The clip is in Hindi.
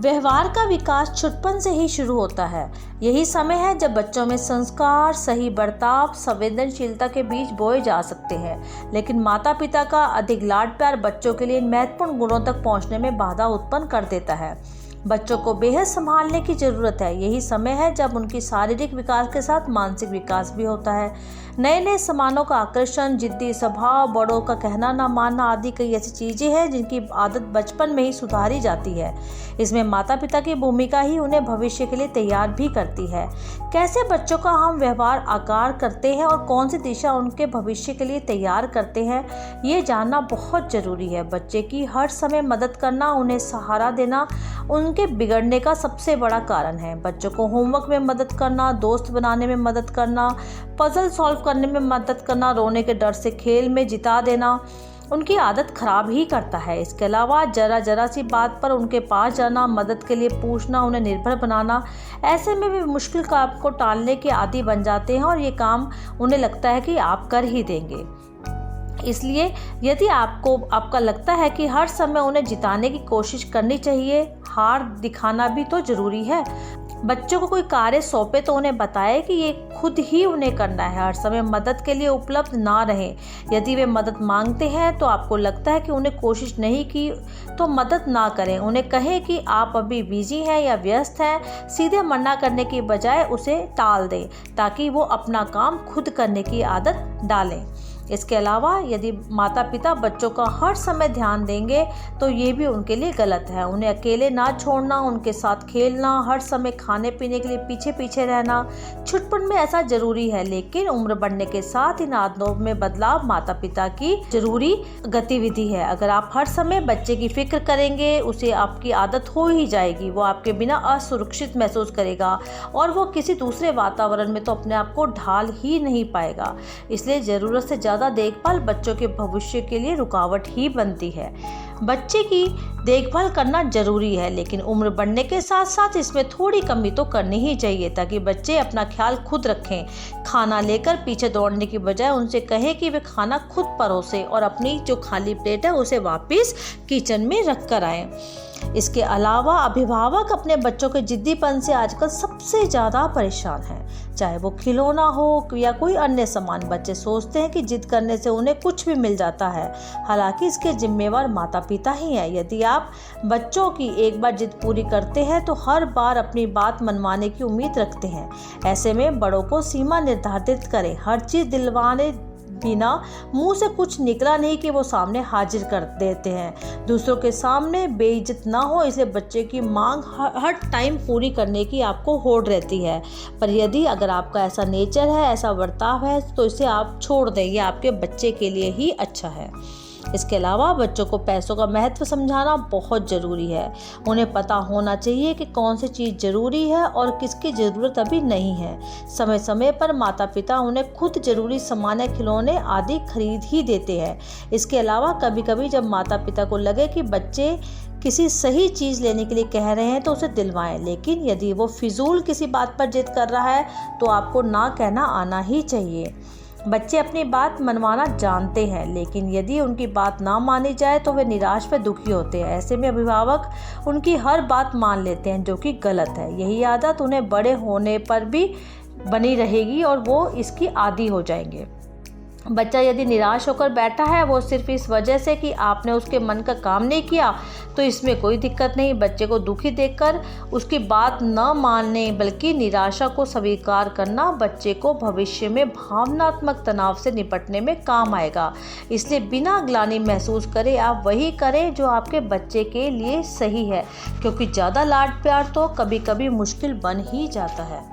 व्यवहार का विकास छुटपन से ही शुरू होता है। यही समय है जब बच्चों में संस्कार, सही बर्ताव, संवेदनशीलता के बीज बोए जा सकते हैं। लेकिन माता पिता का अधिक लाड प्यार बच्चों के लिए इन महत्वपूर्ण गुणों तक पहुंचने में बाधा उत्पन्न कर देता है। बच्चों को बेहद संभालने की ज़रूरत है। यही समय है जब उनकी शारीरिक विकास के साथ मानसिक विकास भी होता है। नए नए सामानों का आकर्षण, जिद्दी स्वभाव, बड़ों का कहना न मानना आदि कई ऐसी चीज़ें हैं जिनकी आदत बचपन में ही सुधारी जाती है। इसमें माता पिता की भूमिका ही उन्हें भविष्य के लिए तैयार भी करती है। कैसे बच्चों का हम व्यवहार आकार करते हैं और कौन सी दिशा उनके भविष्य के लिए तैयार करते हैं, ये जानना बहुत ज़रूरी है। बच्चे की हर समय मदद करना, उन्हें सहारा देना उनके बिगड़ने का सबसे बड़ा कारण है। बच्चों को होमवर्क में मदद करना, दोस्त बनाने में मदद करना, पजल सॉल्व करने में मदद करना, रोने के डर से खेल में जिता देना उनकी आदत खराब ही करता है। इसके अलावा जरा सी बात पर उनके पास जाना, मदद के लिए पूछना, उन्हें निर्भर बनाना, ऐसे में वे मुश्किल काम को टालने के आदी बन जाते हैं और ये काम उन्हें लगता है कि आप कर ही देंगे। इसलिए यदि आपका लगता है कि हर समय उन्हें जिताने की कोशिश करनी चाहिए, हार दिखाना भी तो ज़रूरी है। बच्चों को कोई कार्य सौंपे तो उन्हें बताएं कि ये खुद ही उन्हें करना है। हर समय मदद के लिए उपलब्ध ना रहें। यदि वे मदद मांगते हैं तो आपको लगता है कि उन्हें कोशिश नहीं की तो मदद ना करें। उन्हें कहें कि आप अभी बिजी हैं या व्यस्त हैं। सीधे मना करने की बजाय उसे टाल दें ताकि वो अपना काम खुद करने की आदत डालें। इसके अलावा यदि माता पिता बच्चों का हर समय ध्यान देंगे तो ये भी उनके लिए गलत है। उन्हें अकेले ना छोड़ना, उनके साथ खेलना, हर समय खाने पीने के लिए पीछे पीछे रहना छुटपन में ऐसा जरूरी है। लेकिन उम्र बढ़ने के साथ इन आदतों में बदलाव माता पिता की जरूरी गतिविधि है। अगर आप हर समय बच्चे की फिक्र करेंगे, उसे आपकी आदत हो ही जाएगी। वो आपके बिना असुरक्षित महसूस करेगा और वो किसी दूसरे वातावरण में तो अपने आप को ढाल ही नहीं पाएगा। इसलिए ज़रूरत से ज़्यादा देखभाल बच्चों के भविष्य के लिए रुकावट ही बनती है। बच्चे की देखभाल करना जरूरी है, लेकिन उम्र बढ़ने के साथ साथ इसमें थोड़ी कमी तो करनी ही चाहिए ताकि बच्चे अपना ख्याल खुद रखें। खाना लेकर पीछे दौड़ने की बजाय उनसे कहें कि वे खाना खुद परोसें और अपनी जो खाली प्लेट है उसे वापस किचन में रख कर आएँ। इसके अलावा अभिभावक अपने बच्चों के जिद्दीपन से आजकल सबसे ज़्यादा परेशान हैं। चाहे वो खिलौना हो या कोई अन्य सामान, बच्चे सोचते हैं कि जिद करने से उन्हें कुछ भी मिल जाता है। हालांकि इसके जिम्मेवार माता पिता ही हैं। यदि आप बच्चों की एक बार जिद पूरी करते हैं तो हर बार अपनी बात मनवाने की उम्मीद रखते हैं। ऐसे में बड़ों को सीमा निर्धारित करें। हर चीज़ दिलवाने बिना मुंह से कुछ निकला नहीं कि वो सामने हाजिर कर देते हैं। दूसरों के सामने बेइज्जत ना हो, इसलिए बच्चे की मांग हर टाइम पूरी करने की आपको होड़ रहती है। पर यदि अगर आपका ऐसा नेचर है, ऐसा बर्ताव है, तो इसे आप छोड़ दें। ये आपके बच्चे के लिए ही अच्छा है। इसके अलावा बच्चों को पैसों का महत्व समझाना बहुत ज़रूरी है। उन्हें पता होना चाहिए कि कौन सी चीज़ ज़रूरी है और किसकी ज़रूरत अभी नहीं है। समय समय पर माता पिता उन्हें खुद ज़रूरी सामान, खिलौने आदि खरीद ही देते हैं। इसके अलावा कभी कभी जब माता पिता को लगे कि बच्चे किसी सही चीज़ लेने के लिए कह रहे हैं तो उसे दिलवाएं। लेकिन यदि वो फिजूल किसी बात पर जिद कर रहा है तो आपको ना कहना आना ही चाहिए। बच्चे अपनी बात मनवाना जानते हैं, लेकिन यदि उनकी बात ना मानी जाए तो वे निराश व दुखी होते हैं। ऐसे में अभिभावक उनकी हर बात मान लेते हैं, जो कि गलत है। यही आदत उन्हें बड़े होने पर भी बनी रहेगी और वो इसकी आदी हो जाएंगे। बच्चा यदि निराश होकर बैठा है वो सिर्फ इस वजह से कि आपने उसके मन का काम नहीं किया, तो इसमें कोई दिक्कत नहीं। बच्चे को दुखी देखकर उसकी बात न मानने बल्कि निराशा को स्वीकार करना बच्चे को भविष्य में भावनात्मक तनाव से निपटने में काम आएगा। इसलिए बिना ग्लानि महसूस करे आप वही करें जो आपके बच्चे के लिए सही है, क्योंकि ज़्यादा लाड प्यार तो कभी कभी मुश्किल बन ही जाता है।